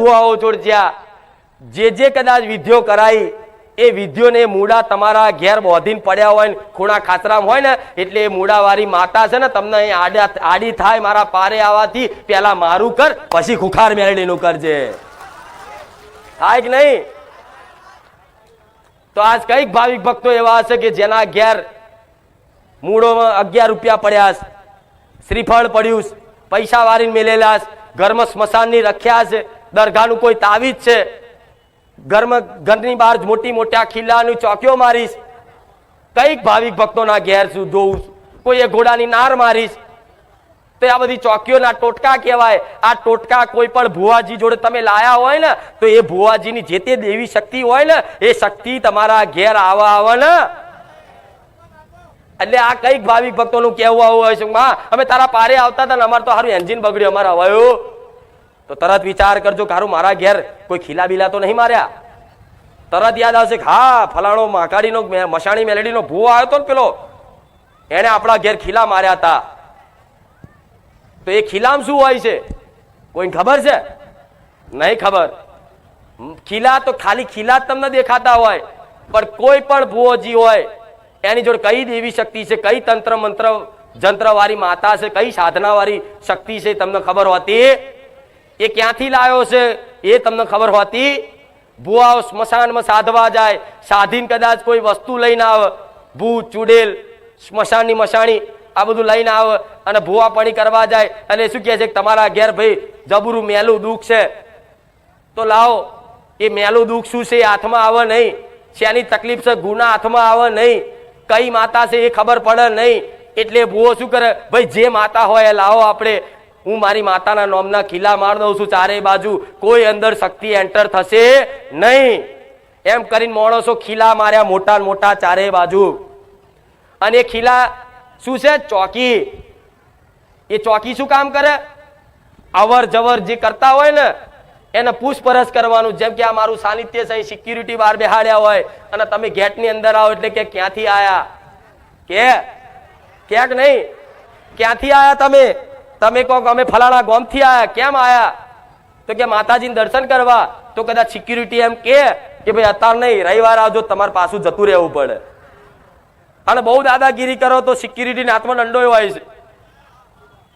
ભુવાઓ જોડ જ્યાં જે કદાચ વિધિઓ કરાઈ એ વિધિઓને મૂડા તમારા ઘેર બોધીને પડ્યા હોય ને ખૂણા ખાતરામ હોય ને એટલે એ મૂડાવાળી માતા છે ને તમને અહીં આડી થાય મારા પારે આવવાથી પેલા મારું કર પછી ખુખાર મેળડીનું કરજે, થાય કે નહીં? તો આજ કઈક ભાવિક ભક્તો એવા હશે કે જેના ઘેર મૂળોમાં 11 રૂપિયા પડ્યા છે, શ્રીફળ પડ્યું, પૈસા વારીને મેલેલા છે, ઘરમાં સ્મશાનની રખ્યા છે, દરગાહનું કોઈ તાવીજ છે, ઘરની બહાર મોટી મોટા ખીલ્લાની ચોકીઓ મારીશ, કઈક ભાવિક ભક્તોના ઘેર શું જોઉં, કોઈ એ ઘોડાની નાર મારીશ, તો આ બધી ચોકીઓના ટોટકા કહેવાય. આ ટોટકા કોઈ પણ ભુવાજી જોડે તમે લાયા હોય ને તો એ ભુવાજીની જે તે દેવી શક્તિ હોય ને એ શક્તિ તમારા ઘેર આવે ને. એટલે આ કઈક ભાવિક ભક્તોનું કહેવું આવું હોય છે, માં અમે તારા પારે આવતા હતા ને અમારે તો સારું એન્જિન બગડ્યું, અમારે હવાયું. તો તરત વિચાર કરજો કે હારું મારા ઘેર કોઈ ખીલા બીલા તો નહીં માર્યા. તરત યાદ આવશે કે હા ફલાણો મહાકાળીનો મશાણી મેલેડીનો ભૂવો આવ્યો હતો ને પેલો, એને આપણા ઘેર ખીલા માર્યા હતા. તો એ ખીલામ શું હોય છે કોઈ ખબર છે? નહીં ખબર. ખીલા તો ખાલી ખીલા જ તમને દેખાતા હોય, પણ કોઈ પણ ભુવોજી હોય એની જોડે કઈ દેવી શક્તિ છે, કઈ તંત્ર મંત્ર જંત્ર વાળી માતા છે, કઈ સાધના વાળી શક્તિ છે તમને ખબર હોતી? એ ક્યાંથી લાવ્યો છે એ તમને ખબર હોતી? ભુવાઓ સ્મશાનમાં સાધવા જાય, સાધીને કદાચ કોઈ વસ્તુ લઈને આવે, ભૂત ચુડેલ સ્મશાનની મશાણી આ બધું લઈને આવે અને ભુવાપણી કરવા જાય અને શું કહે છે કે તમારા ઘેર ભાઈ જબરું મેલું દુઃખ છે તો લાવો. એ મેલું દુઃખ શું છે એ હાથમાં આવે નહીં, શેની તકલીફ છે ગુના હાથમાં આવે નહીં, કઈ માતા છે એ ખબર પડે નહીં. એટલે ભુવો શું કરે, ભાઈ જે માતા હોય એ લાવો, આપણે હું મારી માતાના નામના ખીલા માર દઉં છું ચારે બાજુ, કોઈ અંદર શક્તિ એન્ટર થશે નહીં. એમ કરીને માણસો ખીલા માર્યા મોટા મોટા ચારે બાજુ. અને એ ખીલા શું છે? ચોકી. એ ચોકી શું કામ કરે? અવર જવર જે કરતા હોય ને એને પૂછપરછ કરવાનું. જેમ કે આ મારું સાનિધ્ય છે, સિક્યુરિટી બહાર બેહાડ્યા હોય અને તમે ગેટની અંદર આવો એટલે કે ક્યાંથી આયા, કે ક્યાંક નહીં, ક્યાંથી આયા તમે? તમે કહો અમે ફલાણા ગામથી આયા. કેમ આયા? તો કે માતાજીને દર્શન કરવા. તો કદાચ સિક્યુરિટી એમ કે ભાઈ અત્યારે નહીં, રવિવાર આવજો, તમારે પાછું જતું રહેવું પડે. અને બહુ દાદાગીરી કરો તો સિક્યુરિટીને હાથમાં દંડો હોય છે,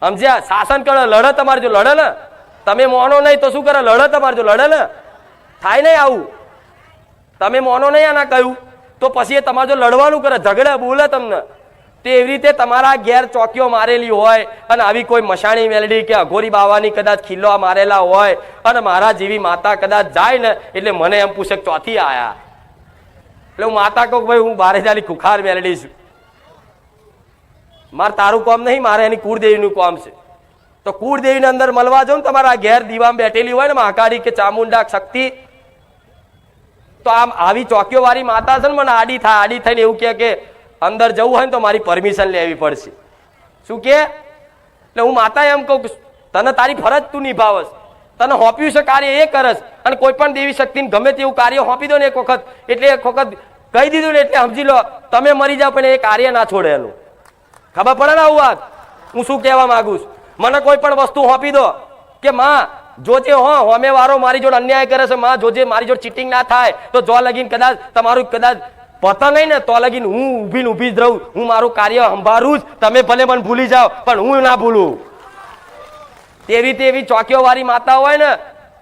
સમજ્યા? શાસન કરે, લડે તમારે જો લડે ને, તમે મોનો નહીં તો શું કરે? લડે તમારે જો લડે ને. થાય નહીં આવું? તમે મોનો નહીં આના કહ્યું તો પછી એ તમારે જો લડવાનું કરે, ઝઘડે બોલે તમને. તો એવી રીતે તમારા ઘેર ચોકીઓ મારેલી હોય અને આવી કોઈ મશાણી મેલડી કે અઘોરી બાવાની કદાચ ખીલ્લો મારેલા હોય અને મારા જેવી માતા કદાચ જાય ને એટલે મને એમ પૂછે કે ચોથી આયા. એટલે હું માતા કહું ભાઈ હું બારે જાલી ખુખાર મેલડી છું, મારે તારું કામ નહીં, મારે એની કુળદેવીનું કામ છે. તો કુળદેવીને અંદર મળવા જાઉં ને તમારા ઘેર દીવામાં બેઠેલી હોય ને મહાકાળી કે ચામુંડા શક્તિ, તો આમ આવી ચોકીઓ વાળી માતા છે ને મને આડી થાય, આડી થઈને એવું કે અંદર જવું હોય ને તો મારી પરમિશન લેવી પડશે. શું કે? એટલે હું માતા એમ કહું તને તારી ફરજ તું નિભાવસ, તને હોપ્યું છે કાર્ય એ કરસ. અને કોઈ પણ દેવી શક્તિને ગમે તેવું કાર્ય હોપી દો ને એક વખત, એટલે એક વખત કહી દીધું ને એટલે સમજી લો તમે મરી જાઓ પણ એ કાર્ય ના છોડે. એનું ખબર પડે ને આવું વાત હું શું કહેવા માંગુ છું? મને કોઈ પણ વસ્તુ હોપી દો કે માં જોજે, હોમે વાળો મારી જોડે અન્યાય કરે છે, માં જોજે મારી જોડે ચીટિંગ ના થાય, તો જો લગીન કદાચ તમારું કદાચ પતા નહીં ને તો લગીન હું ઊભી જ રહું, હું મારું કાર્ય સંભાળું જ. તમે ભલે મને ભૂલી જાઓ પણ હું ના ભૂલું. તેવી ચોકીઓ વાળી માતા હોય ને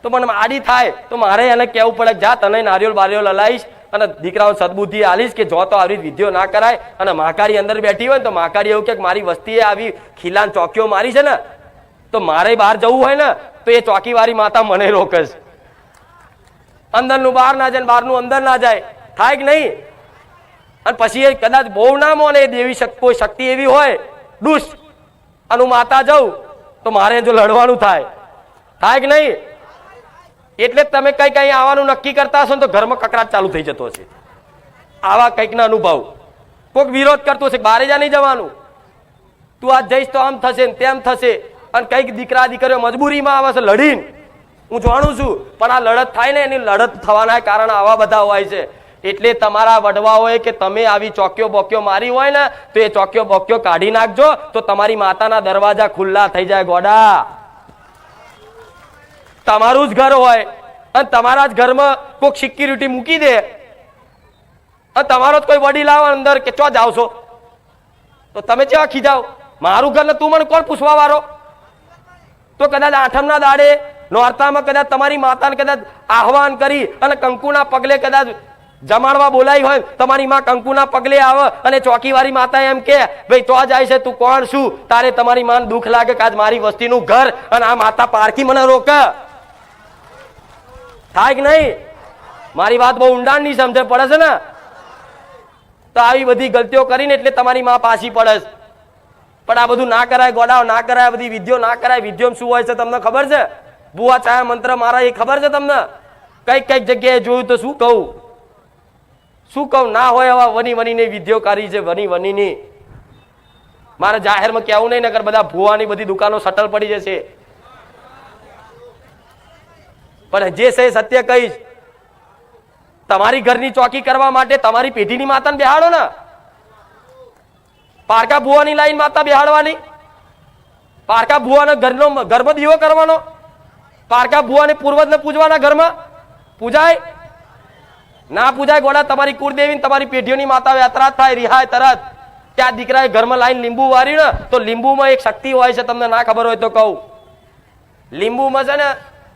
તો મને આડી થાય તો મારે એને કહેવું પડે જા તને નારિયેળ બારિયેળ લલાઈશ અને દીકરાઓ સદબુદ્ધિ આલીશ કે જો તો આવી વિધિઓ ના કરાય. અને મહાકાળી અંદર બેઠી હોય ને તો મહાકાળી એવું કે મારી વસ્તીએ આવી ખીલાન ચોકીઓ મારી છે ને તો મારે બહાર જવું હોય ને તો એ ચોકી વાળી માતા મને રોકે છે. અંદરનું બહાર ના જાય, બહારનું અંદર ના જાય, થાય કે નહીં? અને પછી એ કદાચ બહુ ના મોને દેવી કોઈ શક્તિ એવી હોય દુષ્ટ અને હું માતા જાઉં તો મારે જો લડવાનું થાય, થાય કે નહીં? એટલે તમે કઈ કઈ આવવાનું નક્કી કરતા હશો ને તો ઘરમાં કકરાટ ચાલુ થઈ જતો હશે. આવા કંઈક ના અનુભવ કોઈક વિરોધ કરતો હશે, બારે જા નહીં જવાનું, તું આજ જઈશ તો આમ થશે ને તેમ થશે. અને કઈક દીકરા દીકરીઓ મજબૂરીમાં આવે છે લડીને, હું જાણું છું, પણ આ લડત થાય ને એની લડત થવાના કારણ આવા બધા હોય છે. એટલે તમારા વડવાઓએ કે તમે આવી ચોકીઓ બોકીઓ મારી હોય ને તો એ ચોકીઓ બોકીઓ કાઢી નાખજો તો તમારી માતાના દરવાજા ખુલ્લા થઈ જાય. ગોડા તમારું જ ઘર હોય અને તમારા જ ઘરમાં કોઈક સિક્યુરિટી મૂકી દે અને તમારો જ કોઈ વડીલ આવે અંદર કે ચો જાવ છો, તો તમે કેવા ખીજાવ? મારું ઘર ને તું મને કોણ પૂછવા વાળો? તો કદાચ આઠમના દાડે નોરતામાં કદાચ તમારી માતાને કદાચ આહવાન કરી અને કંકુના પગલે કદાચ જમાડવા બોલાવી હોય, તમારી માં કંકુના પગલે આવે અને ચોકીવાળી માતા એમ કે ભાઈ તો જાય છે, તું કોણ શું? તારે તમારી માને દુઃખ લાગે કે આજ મારી વસ્તીનું ઘર અને આ માતા પારકી મને રોકે. થાય કે નહીં? મારી વાત બહુ ઊંડાણ ની સમજણ પડે છે ને? તો આવી બધી ગલતીઓ કરીને એટલે તમારી માં પાછી પડે છે. પણ આ બધું ના કરાય, ગોડાઓ ના કરાય, બધી વિધિઓ ના કરાય. વિધિઓ શું હોય છે તમને ખબર છે? બુઆ ચાયા મંત્ર મારા એ ખબર છે તમને? કઈક કઈક જગ્યાએ જોયું તો શું કહું, શું કહું? ના હોય એવા વની વનીની વિધિઓ કરી છે, વની વનીની. મારે જાહેરમાં કહેવું નહીં, નકર બધા ભુવાની બધી દુકાનો સટલ પડી જશે. પણ જે છે સત્ય કહીશ. તમારી ઘરની ચોકી કરવા માટે તમારી પેઢીની માતાને બેહાડો ને. પારકા ભુવાની લાઈન માતા બેહાડવાની, પારકા ભુવાના ઘરનો ગર્ભ દીવો કરવાનો, પારકા ભુવાને પૂર્વજને પૂજવાના ઘરમાં પૂજાય ના પૂજાય? ગોડા તમારી કુળદેવી તમારી પેઢીઓની માતા યાત્રા થાય રિહાય તરત. ત્યાં દીકરાએ ઘરમાં લાઈન લીંબુ વારી ને, તો લીંબુમાં એક શક્તિ હોય છે, તમને ના ખબર હોય તો કહું. લીંબુમાં છે ને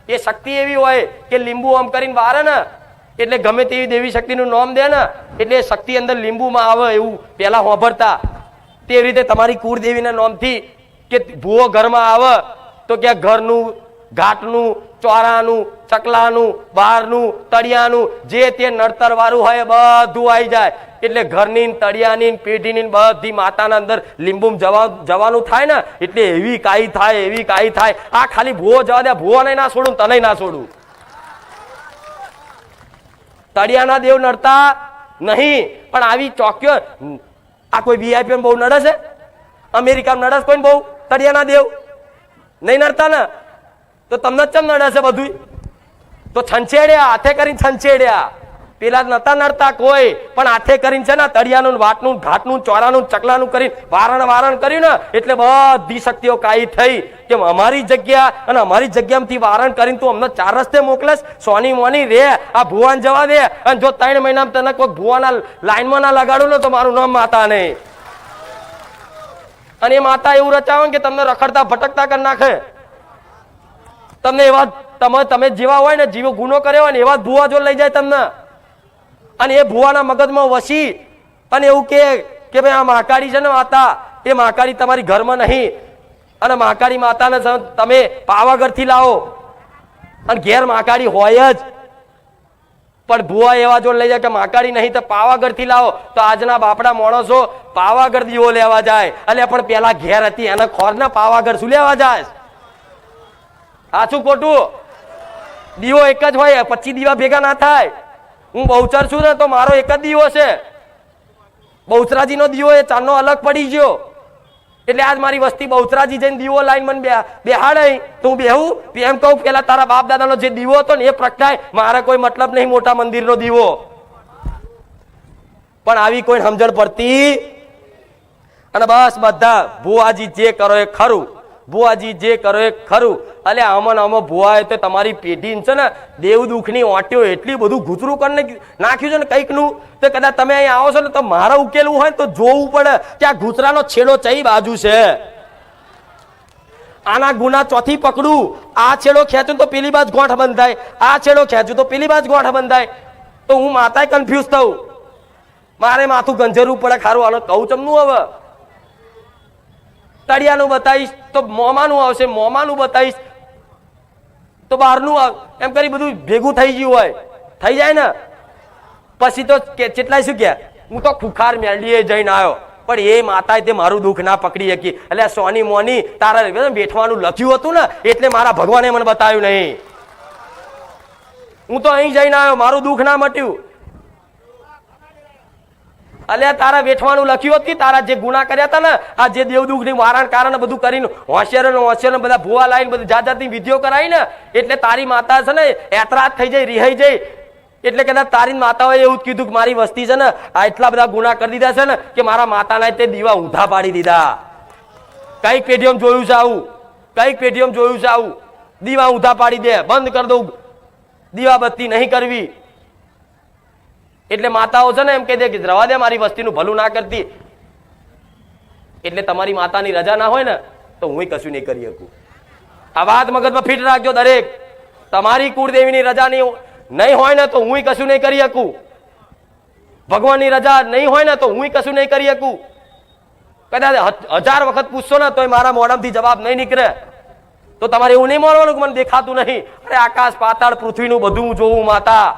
એ શક્તિ એવી હોય કે લીંબુ આમ કરીને વારે ને એટલે ગમે તેવી દેવી શક્તિનું નામ દે ને એટલે શક્તિ અંદર લીંબુમાં આવે એવું પેલા હોભરતા. તેવી રીતે તમારી કુળદેવીના નામથી કે ભૂવો ઘરમાં આવે તો કે ઘરનું, ઘાટનું, ચોરાનું, ચકલાનું, બહારનું, તળિયાનું જે તે નડતર વાળું હોય બધું આવી જાય. એટલે ઘરની, તળિયાની, પેઢીની બધી માતાના અંદર લીંબુ જવાનું થાય ને એટલે એવી કાઈ થાય, એવી કાઈ થાય. આ ખાલી ભૂવો જવા દે, ભૂવાને ના છોડું, તને ના છોડું. તળિયાના દેવ નડતા નહીં, પણ આવી ચોક્યો આ કોઈ વીઆઈપી બહુ નડે છે? અમેરિકામાં નડે કોઈ બહુ તળિયાના દેવ? નહીં નડતા ને? તો તમને ચમ નડે છે બધું? તો છંછેડ્યા, હાથે કરીને છંછેડ્યા. પેલા નતા નડતા કોઈ, પણ હાથે કરીને છે ને તળિયાનું, વાટનું, ઘાટનું, ચોરાનું, ચકલાનું કરીને વારણ કર્યું ને એટલે બધી શક્તિઓ કાઈ થઈ કે અમારી જગ્યા અને અમારી જગ્યામાંથી વારણ કરીને તું અમને ચાર રસ્તે મોકલેશ. સોની મોની રે, આ ભુવાન જવા દે. અને જો 3 મહિનામાં તને કોઈ ભુવાના લાઈનમાં ના લગાડું ને તો મારું નામ માતા નહીં. અને એ માતા એવું રચાવે કે તમને રખડતા ભટકતા કરી નાખે. તમને એવા તમે જેવા હોય ને, જીવો ગુનો કર્યો હોય ને એવા ભુવા જો લઈ જાય તમને. અને એ ભુવાના મગજમાં વસી અને એવું કે ભાઈ આ મહાકાળી છે ને માતા, એ મહાકાળી તમારી ઘરમાં નહીં. અને મહાકાળી માતાને તમે પાવાગઢથી લાવો અને ઘેર મહાકાળી હોય જ. પણ ભુવા એવા જો લઈ જાય કે મહાકાળી નહીં તો પાવાગઢથી લાવો, તો આજના બાપડા માણસો પાવાગઢ દીવો લેવા જાય. એટલે પણ પેલા ઘેર હતી એને ખોર ને પાવાગઢ શું લેવા જાય? સાચું ખોટું? દીવો એક જ હોય, 25 દીવા ભેગા ના થાય. હું બહુચર છું ને તો મારો એક જ દીવો છે. બહુચરાજીનો દીવો એ ચાંદનો અલગ પડી ગયો. એટલે આજ મારી વસ્તી બહુચરાજી જઈને દીવો લાઈન મને બેહાડે તો હું બેહું? એમ કહું પેલા તારા બાપ દાદાનો જે દીવો હતો ને એ પ્રગટાય, મારે કોઈ મતલબ નહીં મોટા મંદિરનો દીવો. પણ આવી કોઈ સમજણ પડતી અને બસ બધા ભુવાજી જે કરો એ ખરું, ભુવાજી જે કરો એ ખરું. એટલે આમાં ભુવાએ તો તમારી પેઢી છે ને દેવ દુઃખની ઓટ્યો એટલી બધું ગુજરું કરીને નાખ્યું છે ને કંઈકનું, તો કદાચ તમે અહીં આવો છો ને તો મારે ઉકેલવું હોય તો જોવું પડે કે આ ગુજરાનો છેડો કઈ બાજુ છે. આના ગુના ચોથી પકડું, આ છેડો ખેંચું તો પેલી બાજુ ગોઠ બંધાય, આ છેડો ખેંચું તો પેલી બાજુ ગોઠ બંધાય. તો હું માતાએ કન્ફ્યુઝ થઉં, મારે માથું ગંજરવું પડે. ખારું હાલો કહું ચમનું હવે તળિયાનું બતાવીશ તો મોમાનું આવશે, મોમાનું બતાવીશ તો બહારનું, એમ કરી બધું ભેગું થઈ ગયું હોય. થઈ જાય ને પછી તો કેટલાય શું કે હું તો ખુખાર મેળડીએ જઈને આવ્યો, પણ એ માતાએ તે મારું દુઃખ ના પકડી શકી. એટલે સોની મોની તારા બેઠવાનું લખ્યું હતું ને એટલે મારા ભગવાને મને બતાવ્યું નહીં. હું તો અહીં જઈને આવ્યો, મારું દુઃખ ના મટ્યું. અલ્યા તારા વેઠવાનું લખ્યું હતું, તારા જે ગુના કર્યા હતા ને, આ જે દેવદુખ ની વારણ કારણ બધું કરીને હોશિયાર બધા ભૂવા લાઈન બધી જાત જાતની વિધિઓ કરાવી ને એટલે તારી માતા છે ને એતરાજ થઈ જાય, રિહાઈ જાય. એટલે કદાચ તારી માતાઓએ એવું જ કીધું કે મારી વસ્તી છે ને આ એટલા બધા ગુના કરી દીધા છે ને કે મારા માતાના તે દીવા ઊંધા પાડી દીધા. કઈક પેઢીઓમાં જોયું છે આવું, કઈક પેઢીઓમાં જોયું છે આવું. દીવા ઊંધા પાડી દે, બંધ કરી દઉં, દીવાબત્તી નહીં કરવી. એટલે માતાઓ છે ને એમ કહી દે કે રવા દે, મારી વસ્તીનું ભલું ના કરતી. એટલે તમારી માતાની રજા ના હોય ને તો હું કશું નહીં કરી શકું. આ વાત મગજમાં ફિટ રાખજો દરેક. તમારી કુળદેવીની રજા નહીં હોય ને તો હું કશું નહીં કરી શકું. ભગવાનની રજા નહીં હોય ને તો હું કશું નહીં કરી શકું. કદાચ 1000 વખત પૂછશો ને તોય મારા મોઢામાંથી જવાબ નહીં નીકળે. તો તમારે એવું નહીં માનવાનું કે મને દેખાતું નહીં. અરે આકાશ પાતાળ પૃથ્વીનું બધું હું જોઉં માતા.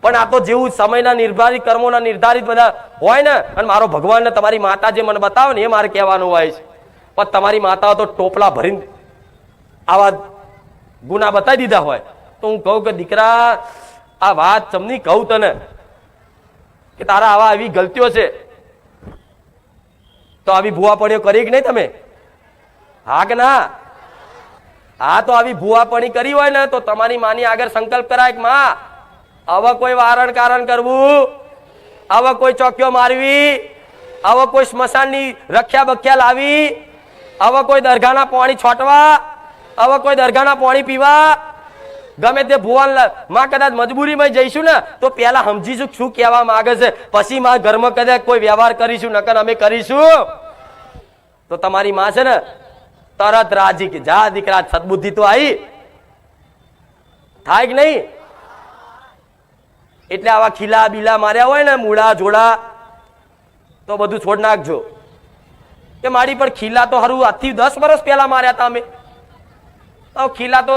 પણ આ તો જેવું સમયના નિર્ધારિત કર્મોના નિર્ધારિત બધા હોય ને, અને મારો ભગવાન ને તમારી માતા જે મને બતાવે ને એ મારે કહેવાનું હોય છે. પણ તમારી માતાઓ તો ટોપલા ભરીને આવા ગુના બતાવી દીધા હોય. તો હું કહું કે દીકરા, આ વાત તમને કહું તને કે તારા આવા આવી ગલતીઓ છે તો આવી ભૂવાપણીઓ કરી કે નહીં તમે? હા કે ના? હા, તો આવી ભૂવાપણી કરી હોય ને તો તમારી માની આગળ સંકલ્પ કરાય કે માં, આવા કોઈ વારણ કારણ કરવું, આવા કોઈ ચોકીઓ મારવી, આવા કોઈ સ્મશાનની રખ્યા બખ્યા લાવી, આવા કોઈ દરગાહના પાણી છોટવા, આવા કોઈ દરગાહના પાણી પીવા, ગમે તે ભુવાન માં કદાચ મજબૂરીમાં જઈશું ને તો પેલા સમજીશું શું કહેવા માંગે છે, પછી માં ઘરમાં કદાચ કોઈ વ્યવહાર કરીશું, નકર અમે કરીશું તો તમારી માં છે ને તરત રાજી કે જા દીકરા, સદબુદ્ધિ તો આવી થાય કે નહીં? એટલે આવા ખીલા બીલા માર્યા હોય ને, મૂળા જોડા, તો બધું છોડ નાખજો. કે મારી પણ ખીલા તો હરું આજથી 10 વર્ષ પહેલા માર્યા હતા અમે. ખીલા તો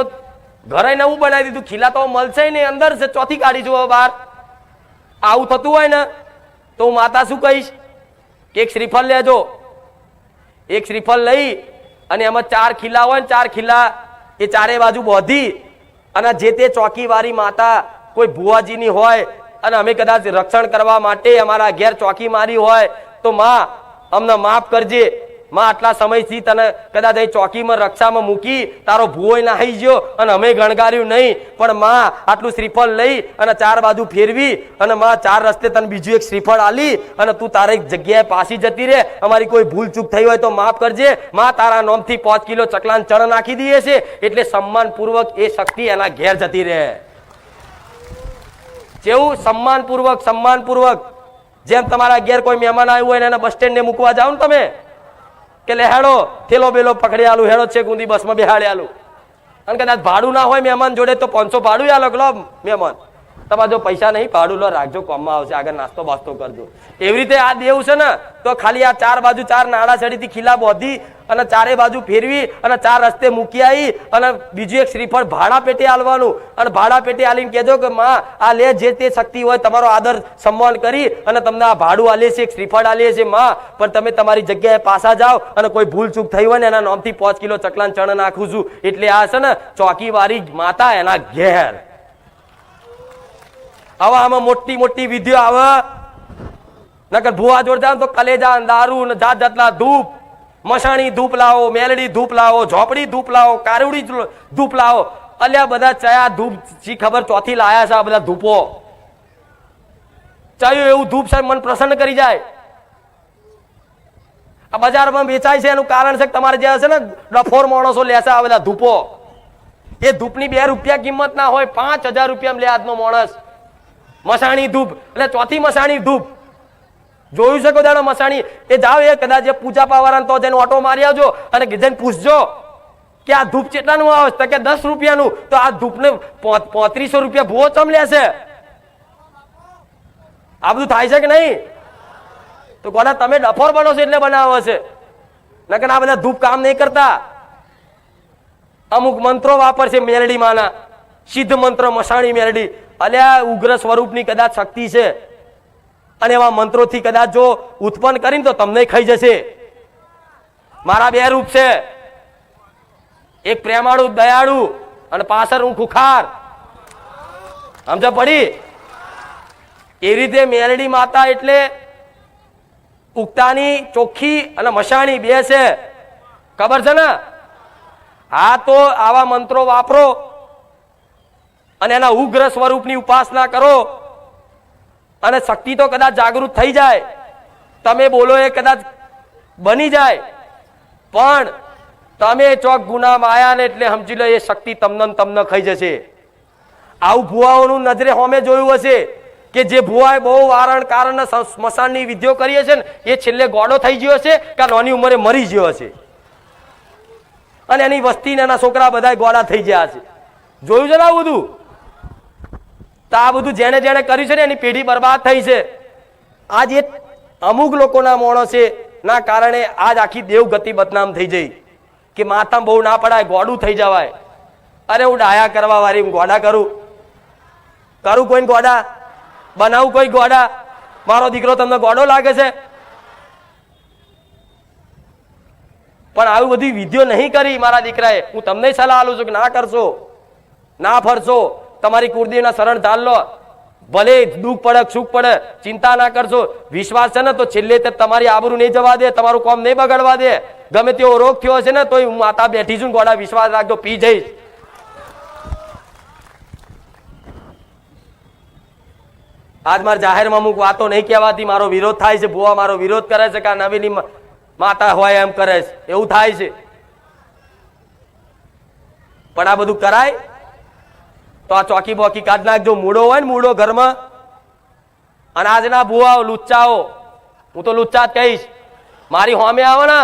ઘરે નવું બનાવી દીધું. ખીલા તો મળશે ને અંદર છે, ચોથી કાઢીશું બહાર. આવું થતું હોય ને તો હું માતા શું કહીશ કે એક શ્રીફળ લેજો. એક શ્રીફળ લઈ અને એમાં 4 ખીલા હોય ને, 4 ખીલા એ ચારે બાજુ બાંધી અને જે તે ચોકી વાળી માતા કોઈ ભુવાજીની હોય અને અમે કદાચ રક્ષણ કરવા માટે અમારા ઘેર ચોકી મારી હોય તો માં અમને માફ કરજે. માં આટલા સમયથી તને કદાચ અહીં ચોકીમાં રક્ષામાં મૂકી તારો ભૂવો નાહી ગયો અને અમે ગણગાર્યું નહીં, પણ માં આટલું શ્રીફળ લઈ અને 4 બાજુ ફેરવી અને માં 4 રસ્તે તને બીજું એક શ્રીફળ આલી અને તું તારી જગ્યાએ પાછી જતી રહે. અમારી કોઈ ભૂલ ચૂક થઈ હોય તો માફ કરજે. માં તારા નામથી 5 કિલો ચકલાન ચણ નાખી દઈએ છે, એટલે સન્માનપૂર્વક એ શક્તિ એના ઘેર જતી રહે. કેવું સન્માનપૂર્વક જેમ તમારા ઘેર કોઈ મહેમાન આવ્યું હોય એને બસ સ્ટેન્ડ ને મૂકવા જાવ ને તમે કે લે હેડો થેલો બેલો પકડી આલું, હેડો છે ઊંધી બસમાં બેહાડી આલું. અને કદાચ ભાડું ના હોય મહેમાન જોડે તો 500 ભાડું આલો કે લો મહેમાન, તમારે જો પૈસા નહીં ભાડું લો રાખજો, કોમમાં આવશે, આગળ નાસ્તો બાસ્તો કરજો. એવી રીતે આ દેવ છે ને તો ખાલી આ 4 બાજુ 4 નાળા ચડીથી ખીલા બાંધી અને 4 બાજુ ફેરવી અને 4 રસ્તે મૂકી આવી અને બીજું એક શ્રીફળ ભાડા પેટે આલવાનું અને ભાડા પેટે આલીને કહેજો કે માં આ લે, જે તે શક્તિ હોય તમારો આદર સન્માન કરી અને તમને આ ભાડું આલે છે, એક શ્રીફળ આલે છે માં, પણ તમે તમારી જગ્યાએ પાછા જાઓ અને કોઈ ભૂલ ચૂક થઈ હોય ને એના નામથી 5 કિલો ચકલાન ચણ નાખું છું. એટલે આ છે ને ચોકી વાળી માતા એના ઘેર. હવે આમાં મોટી મોટી વિધિઓ આવે, નકર ભુવા જોડ જાવ તો કલેજા, દારૂ ને જાત જાતના ધૂપ, મસાણી ધૂપ લાવો, મેલડી ધૂપ લાવો, ઝોપડી ધૂપ લાવો, કારુડી ધૂપ લાવો. અલ્યા બધા ચયા ધૂપ શી ખબર ચોથી લાયા છે આ બધા ધૂપો. ચાયું એવું ધૂપ છે મન પ્રસન્ન કરી જાય. આ બજારમાં વેચાય છે એનું કારણ છે કે તમારે જે છે ને ડફોર માણસો લેશે આ બધા ધૂપો. એ ધૂપની 2 રૂપિયા કિંમત ના હોય, 5000 રૂપિયા લે આજનો માણસ. મસાણી ધૂપ એટલે ચોથી મસાણી ધૂપ જોયું છે કોઈ મસાણી? એ જાવ એ કદાચ પૂજા પાવાળા તો જઈને ઓટો મારી આવજો અને જઈને પૂછજો કે આ ધૂપ કેટલાનું આવે છે, કે 10 રૂપિયાનું. તો આ ધૂપને 3500 રૂપિયા ભૂવો ચમ લેશે? આ બધું થાય છે કે નહીં? તો કોના તમે ડફોર બનો છો એટલે બનાવો છે, નકર આ બધા ધૂપ કામ નહીં કરતા. અમુક મંત્રો વાપરશે મેલડી માના, સિદ્ધ મંત્ર, મસાણી મેલડી. અલ્યા ઉગ્ર સ્વરૂપની કદાચ શક્તિ છે અને એવા મંત્રોથી કદાચ જો ઉત્પન્ન કરીને તો તમને ખાઈ જશે. મારા 2 રૂપ છે, એક પ્રેમાળુ દયાળુ અને પાછળ હું ખુખાર. સમજ પડી? એ રીતે મેલડી માતા એટલે ઉગતાની ચોખ્ખી અને મસાણી 2 છે, ખબર છે ને? હા, તો આવા મંત્રો વાપરો અને એના ઉગ્ર સ્વરૂપની ઉપાસના કરો અને શક્તિ તો કદાચ જાગૃત થઈ જાય. તમે બોલો એ કદાચ બની જાય, પણ તમે ચોક ગુના માયા ને એટલે સમજી લો એ શક્તિ તમને ખાઈ જશે. આવું ભુવાઓનું નજરે હોમે જોયું હશે કે જે ભુવાએ બહુ વારણ કારણ સ્મશાનની વિધિઓ કરી હશે ને એ છેલ્લે ગોડો થઈ ગયો હશે કે નાની ઉંમરે મરી ગયો હશે અને એની વસ્તી એના છોકરા બધા ગોડા થઈ ગયા છે. જોયું છે ને આ બધું? તો આ બધું જેને જેને કર્યું છે ને એની પેઢી બરબાદ થઈ છે. આજ એ અમુક લોકોના માણસે ના કારણે આજ આખી દેવગતિ બદનામ થઈ જઈ કે માથામાં બહુ ના પડાય, ગોડું થઈ જવાય. અરે હું ડાયા કરવા વાળી હું ગોડા કરું કોઈ ગોડા બનાવું, કોઈ ગોડા? મારો દીકરો તમને ગોડો લાગે છે? પણ આવી બધી વિધિઓ નહીં કરી મારા દીકરાએ. હું તમને સલાહ આલું છું કે ના કરશો, ના ફરશો, તમારી કુળદેવના શરણ ધાર લો. ભલે દુઃખ પડે સુખ પડે ચિંતા ના કરશો. વિશ્વાસ છે ને તો છેલ્લે તમારી આબરૂ નહીં જવા દે, તમારું કામ નહીં બગાડવા દે. ગમે તેવો રોગ થયો હશે ને તો હું માતા બેઠી છું, ગોડા વિશ્વાસ રાખજો, પી જઈશ. આજ મારે જાહેરમાં અમુક વાતો નહીં કહેવાતી, મારો વિરોધ થાય છે. ભુવા મારો વિરોધ કરે છે કે આ નવીની માતા હોય એમ કરે છે, એવું થાય છે. પણ આ બધું કરાય તો આ ચોકી બોકી કાઢ નાખજો. મૂડો હોય ને મૂડો ઘરમાં. અને આજના ભુવાઓ લુચ્ચાઓ, હું તો લુચ્ચા જ કહીશ, મારી હોમે આવો ને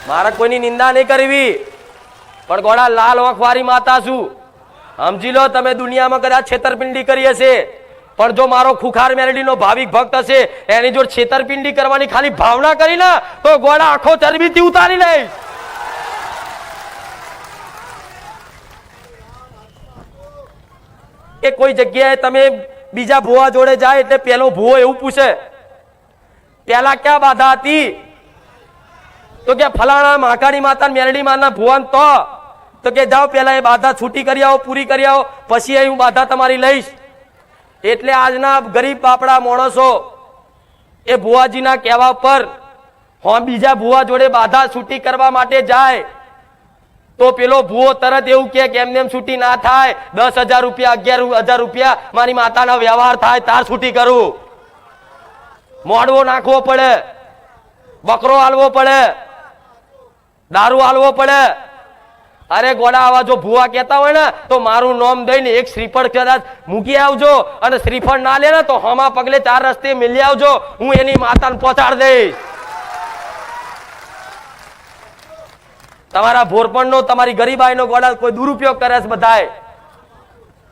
મારે કોઈની નિંદા નહીં કરવી, પણ ગોડા લાલ વખવારી માતા છું. સમજી લો તમે દુનિયામાં કદાચ છેતરપિંડી કરી હશે, પણ જો મારો ખુખાર મેલડીનો ભાવિક ભક્ત હશે એની જો છેતરપિંડી કરવાની ખાલી ભાવના કરી ને તો ગોડા આખો ચરબીથી ઉતારી લઈશ. કે કોઈ જગ્યાએ તમે બીજા ભુવા જોડે જાય એટલે પેલો ભુવો એવું પૂછે પેલા ક્યાં બાધા હતી? તો કે ફલાણા મહાકાળી માતા મેરડી માના ભુવન તો કે જાઓ પેલા એ બાધા છૂટી કરી આવો, પૂરી કરી આવો, પછી હું બાધા તમારી લઈશ. એટલે આજના ગરીબ બાપડા માણસો એ ભુવાજીના કહેવા પર બીજા ભુવા જોડે બાધા છૂટી કરવા માટે જાય તો પેલો ભુવો તરત એવું કે એમને એમ છૂટી ના થાય, 10,000 રૂપિયા 11,000 રૂપિયા મારી માતાના વ્યવહાર થાય તાર છૂટી કરું. મોડવો નાખવો પડે, બકરો હાલવો પડે, દારૂ હાલવો પડે. અરે ગોડા આવા જો ભુવા કહેતા હોય ને તો મારું નામ દઈને એક શ્રીફળ કદાચ મૂકી આવજો, અને શ્રીફળ ના લે ને તો હમા પગલે 4 રસ્તે મિલી આવજો, હું એની માતાને પહોંચાડી દઈશ. તમારા ભોરપણનો તમારી ગરીબાઈનો ગોડા કોઈ દુરુપયોગ કરે છે. બધાએ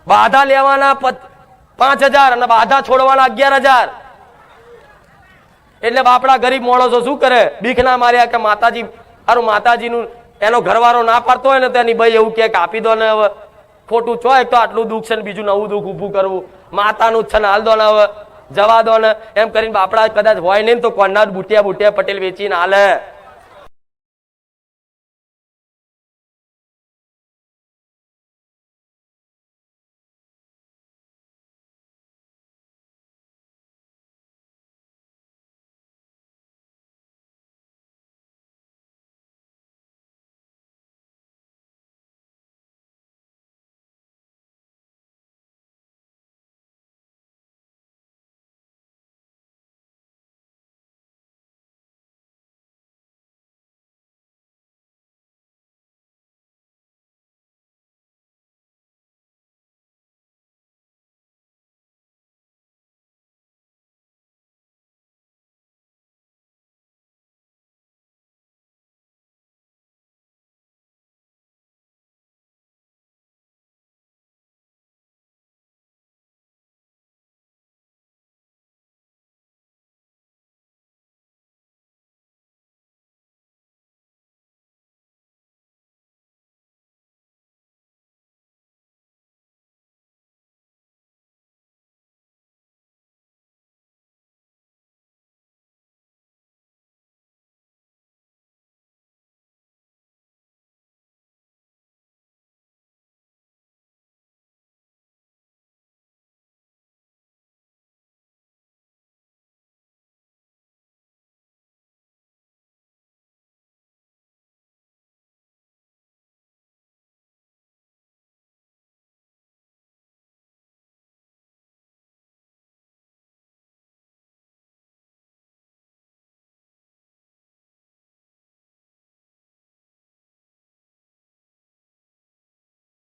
બાધા લેવાના 5,000 અને બાધા છોડવાના 11,000. એટલે બાપડા ગરીબ માણસો શું કરે? બીક ના માર્યા કે માતાજી સારું માતાજીનું એનો ઘરવાળો ના પાડતો હોય ને તો એની ભાઈ એવું કે આપી દો ને. હવે ખોટું છો, એક તો આટલું દુઃખ છે ને બીજું નવું દુઃખ ઊભું કરવું, માતાનું છે ને હાલ દો ને, હવે જવા દો ને એમ કરીને બાપડા કદાચ હોય નહીં તો કોના બુટિયા પટેલ વેચીને હાલે.